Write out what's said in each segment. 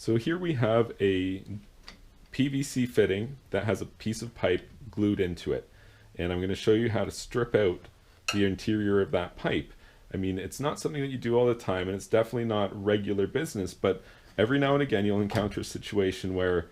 So here we have a PVC fitting that has a piece of pipe glued into it. And I'm going to show you how to strip out the interior of that pipe. I mean, it's not something that you do all the time, and it's definitely not regular business, but every now and again you'll encounter a situation where,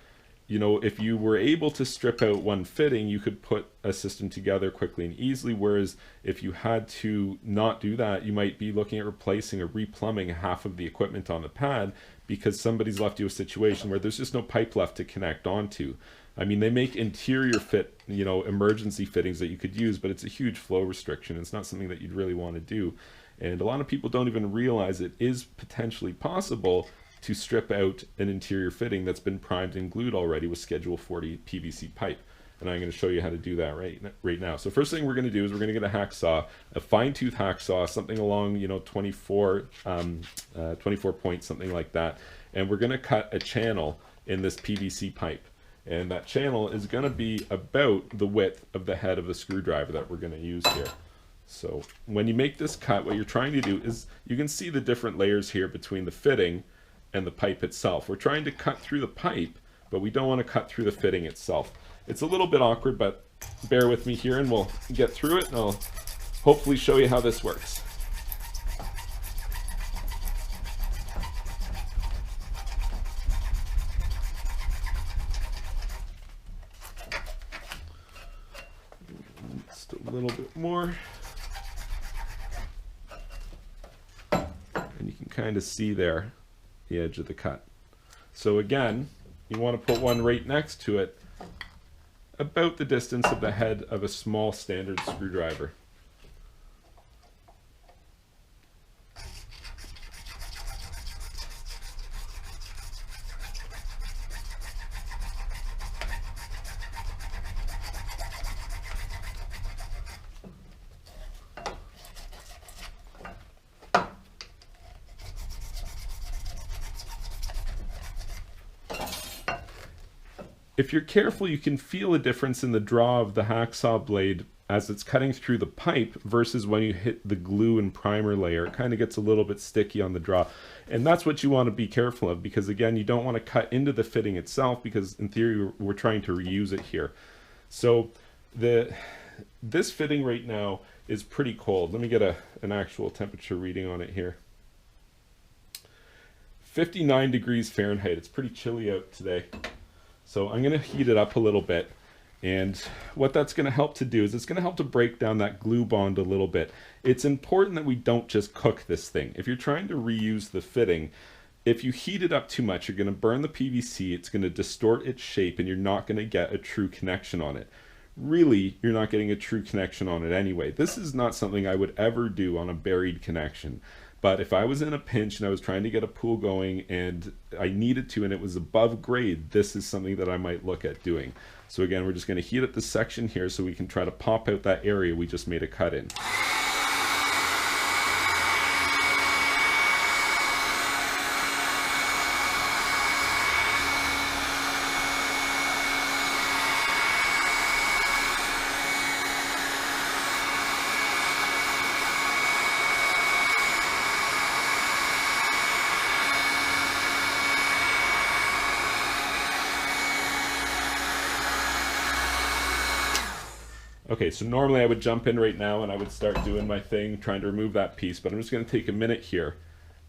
you know, if you were able to strip out one fitting, you could put a system together quickly and easily, whereas if you had to not do that, you might be looking at replacing or replumbing half of the equipment on the pad because somebody's left you a situation where there's just no pipe left to connect onto. I mean, they make interior fit, you know, emergency fittings that you could use, but it's a huge flow restriction. It's not something that you'd really want to do. And a lot of people don't even realize it is potentially possible to strip out an interior fitting that's been primed and glued already with Schedule 40 PVC pipe. And I'm going to show you how to do that right now. So first thing we're going to do is we're going to get a hacksaw, a fine-tooth hacksaw, something along, you know, 24 points, something like that. And we're going to cut a channel in this PVC pipe. And that channel is going to be about the width of the head of the screwdriver that we're going to use here. So when you make this cut, what you're trying to do is, you can see the different layers here between the fitting and the pipe itself. We're trying to cut through the pipe, but we don't want to cut through the fitting itself. It's a little bit awkward, but bear with me here and we'll get through it, and I'll hopefully show you how this works. Just a little bit more. And you can kind of see there the edge of the cut. So again, you want to put one right next to it, about the distance of the head of a small standard screwdriver. If you're careful, you can feel a difference in the draw of the hacksaw blade as it's cutting through the pipe versus when you hit the glue and primer layer. It kind of gets a little bit sticky on the draw. And that's what you want to be careful of, because again, you don't want to cut into the fitting itself, because in theory, we're trying to reuse it here. So this fitting right now is pretty cold. Let me get an actual temperature reading on it here. 59 degrees Fahrenheit. It's pretty chilly out today. So I'm going to heat it up a little bit, and what that's going to help to do is it's going to help to break down that glue bond a little bit. It's important that we don't just cook this thing. If you're trying to reuse the fitting, if you heat it up too much, you're going to burn the PVC, it's going to distort its shape, and you're not going to get a true connection on it. Really, you're not getting a true connection on it anyway. This is not something I would ever do on a buried connection. But if I was in a pinch and I was trying to get a pool going and I needed to and it was above grade, this is something that I might look at doing. So again, we're just going to heat up this section here so we can try to pop out that area we just made a cut in. Okay, so normally I would jump in right now and I would start doing my thing, trying to remove that piece, but I'm just going to take a minute here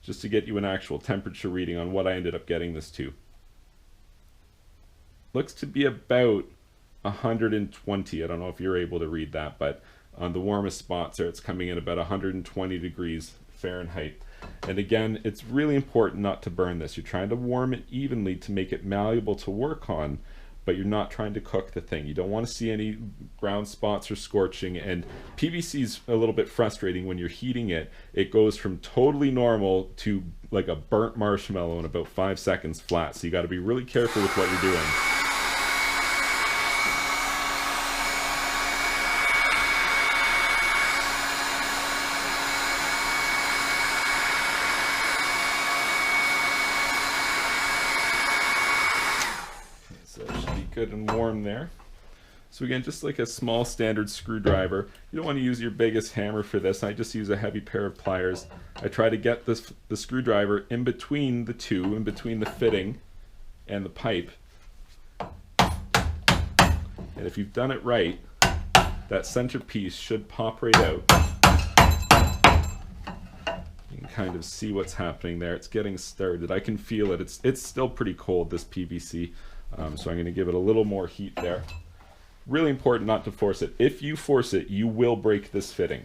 just to get you an actual temperature reading on what I ended up getting this to. Looks to be about 120. I don't know if you're able to read that, but on the warmest spots there, it's coming in about 120 degrees Fahrenheit. And again, it's really important not to burn this. You're trying to warm it evenly to make it malleable to work on, but you're not trying to cook the thing. You don't want to see any brown spots or scorching, and PVC is a little bit frustrating when you're heating it. It goes from totally normal to like a burnt marshmallow in about 5 seconds flat, so you got to be really careful with what you're doing. Good and warm there. So again, just like a small standard screwdriver, you don't want to use your biggest hammer for this. I just use a heavy pair of pliers. I try to get the screwdriver in between the two, in between the fitting and the pipe. And if you've done it right, that center piece should pop right out. You can kind of see what's happening there. It's getting started. I can feel it. It's still pretty cold, this PVC. So I'm going to give it a little more heat there. Really important not to force it. If you force it, you will break this fitting.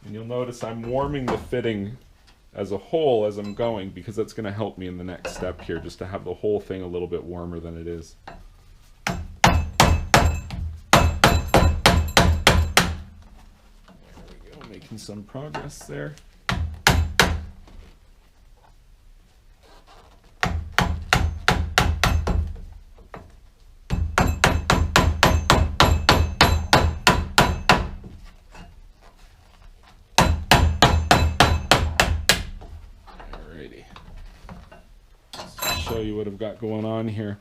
And you'll notice I'm warming the fitting as a whole as I'm going, because that's going to help me in the next step here, just to have the whole thing a little bit warmer than it is. There we go, making some progress there. Show you what I've got going on here.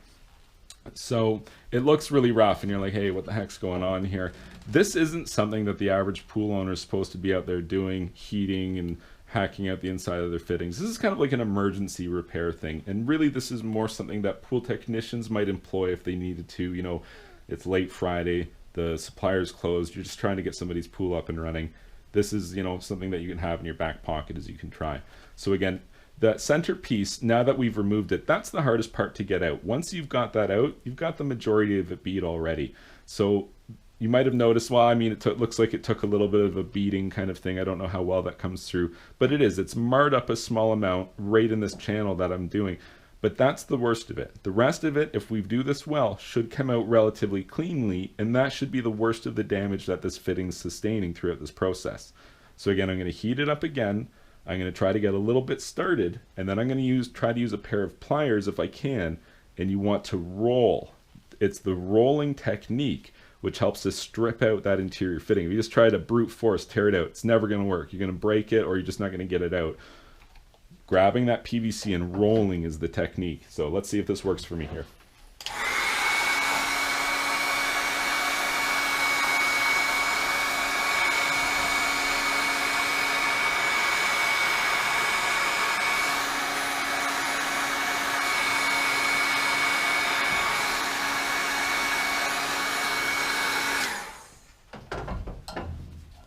So it looks really rough and you're like, hey, what the heck's going on here? This isn't something that the average pool owner is supposed to be out there doing, heating and hacking out the inside of their fittings. This is kind of like an emergency repair thing, and really this is more something that pool technicians might employ if they needed to. You know, it's late Friday, the supplier's closed, you're just trying to get somebody's pool up and running. This is, you know, something that you can have in your back pocket as you can try. So again, that center piece, now that we've removed it, that's the hardest part to get out. Once you've got that out, you've got the majority of it beat already. So you might have noticed, well, I mean, it looks like it took a little bit of a beating kind of thing. I don't know how well that comes through, but it's marred up a small amount right in this channel that I'm doing. But that's the worst of it. The rest of it, if we do this well, should come out relatively cleanly, and that should be the worst of the damage that this fitting's sustaining throughout this process. So again, I'm going to heat it up again. I'm going to try to get a little bit started, and then I'm going to try to use a pair of pliers if I can, and you want to roll. It's the rolling technique which helps to strip out that interior fitting. If you just try to brute force tear it out, it's never going to work. You're going to break it, or you're just not going to get it out. Grabbing that PVC and rolling is the technique. So let's see if this works for me here.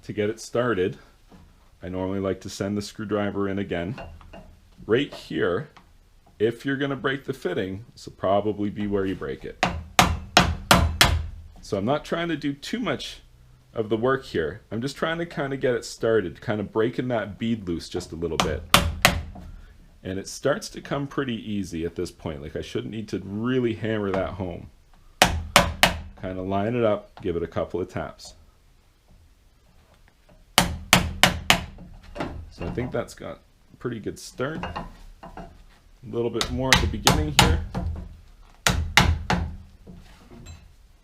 To get it started, I normally like to send the screwdriver in again. Right here, if you're going to break the fitting, this will probably be where you break it. So I'm not trying to do too much of the work here. I'm just trying to kind of get it started, kind of breaking that bead loose just a little bit. And it starts to come pretty easy at this point. Like, I shouldn't need to really hammer that home. Kind of line it up, give it a couple of taps. So I think that's got a pretty good start. A little bit more at the beginning here.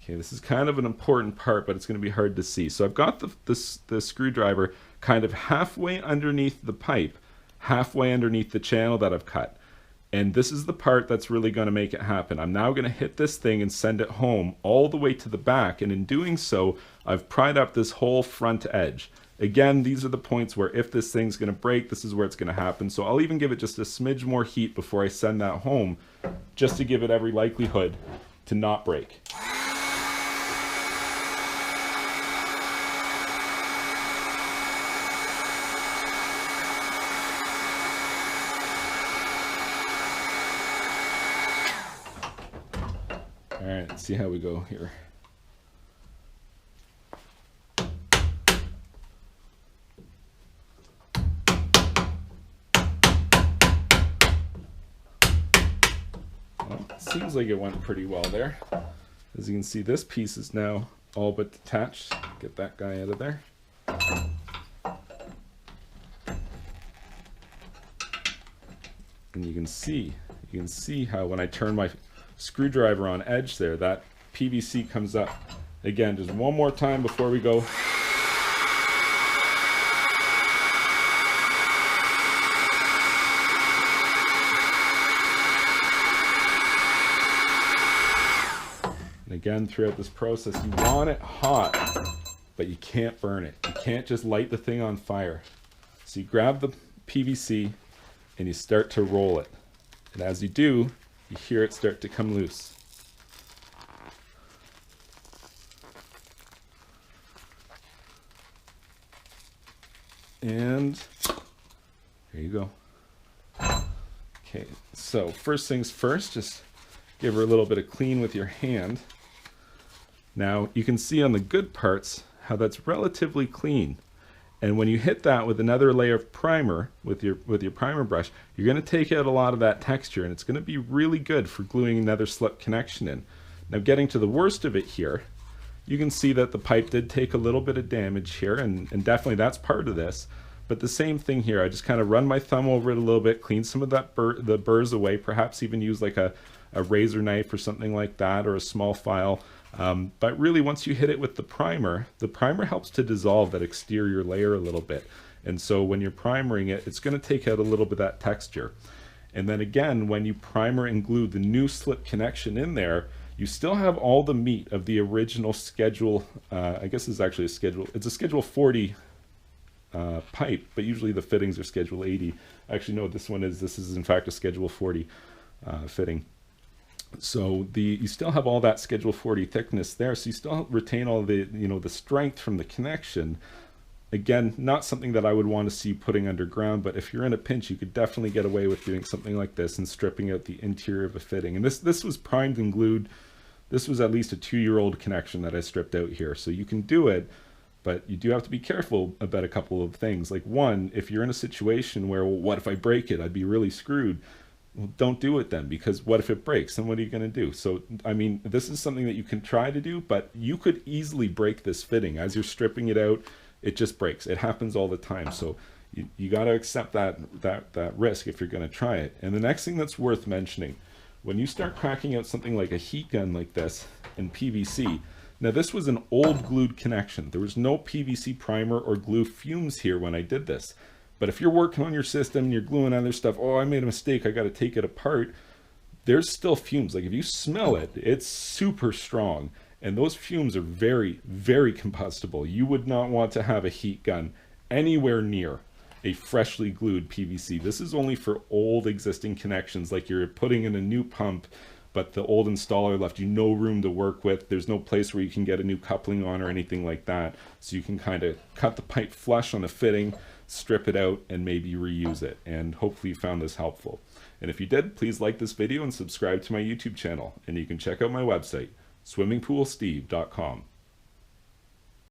Okay, this is kind of an important part, but it's going to be hard to see. So I've got the screwdriver kind of halfway underneath the pipe, halfway underneath the channel that I've cut. And this is the part that's really going to make it happen. I'm now going to hit this thing and send it home all the way to the back. And in doing so, I've pried up this whole front edge. Again, these are the points where if this thing's going to break, this is where it's going to happen. So I'll even give it just a smidge more heat before I send that home, just to give it every likelihood to not break. All right, let's see how we go here. Seems like it went pretty well there. As you can see, this piece is now all but detached. Get that guy out of there. And you can see how when I turn my screwdriver on edge there, that PVC comes up. Again, just one more time before we go. again, throughout this process, you want it hot, but you can't burn it. You can't just light the thing on fire. So you grab the PVC and you start to roll it. And as you do, you hear it start to come loose. And there you go. Okay, so first things first, just give her a little bit of clean with your hand. Now you can see on the good parts how that's relatively clean. And when you hit that with another layer of primer with your primer brush, you're going to take out a lot of that texture, and it's going to be really good for gluing another slip connection in. Now getting to the worst of it here, you can see that the pipe did take a little bit of damage here, and definitely that's part of this. But the same thing here, I just kind of run my thumb over it a little bit, clean some of that the burrs away, perhaps even use like a razor knife or something like that, or a small file. But really, once you hit it with the primer helps to dissolve that exterior layer a little bit. And so when you're primering it, it's going to take out a little bit of that texture. And then again, when you primer and glue the new slip connection in there, you still have all the meat of the original schedule. I guess it's actually it's a schedule 40 pipe, but usually the fittings are schedule 80. Actually, no, this is in fact a schedule 40 fitting. So you still have all that schedule 40 thickness there, so you still retain all the the strength from the connection. Again, not something that I would want to see putting underground, but if you're in a pinch, you could definitely get away with doing something like this and stripping out the interior of a fitting. And this was primed and glued. This was at least a 2-year-old connection that I stripped out here, so you can do it, but you do have to be careful about a couple of things. Like one, if you're in a situation where, well, what if I break it? I'd be really screwed. Well, don't do it then, because what if it breaks? Then what are you going to do? So, I mean, this is something that you can try to do, but you could easily break this fitting. As you're stripping it out, it just breaks. It happens all the time. So you got to accept that risk if you're going to try it. And the next thing that's worth mentioning, when you start cracking out something like a heat gun like this in PVC, now this was an old glued connection. There was no PVC primer or glue fumes here when I did this. But if you're working on your system and you're gluing other stuff, oh, I made a mistake, I got to take it apart, there's still fumes. Like if you smell it, it's super strong. And those fumes are very, very combustible. You would not want to have a heat gun anywhere near a freshly glued PVC. This is only for old existing connections, like you're putting in a new pump, but the old installer left you no room to work with. There's no place where you can get a new coupling on or anything like that. So you can kind of cut the pipe flush on a fitting, strip it out, and maybe reuse it. And hopefully you found this helpful. And if you did, please like this video and subscribe to my YouTube channel. And you can check out my website, swimmingpoolsteve.com.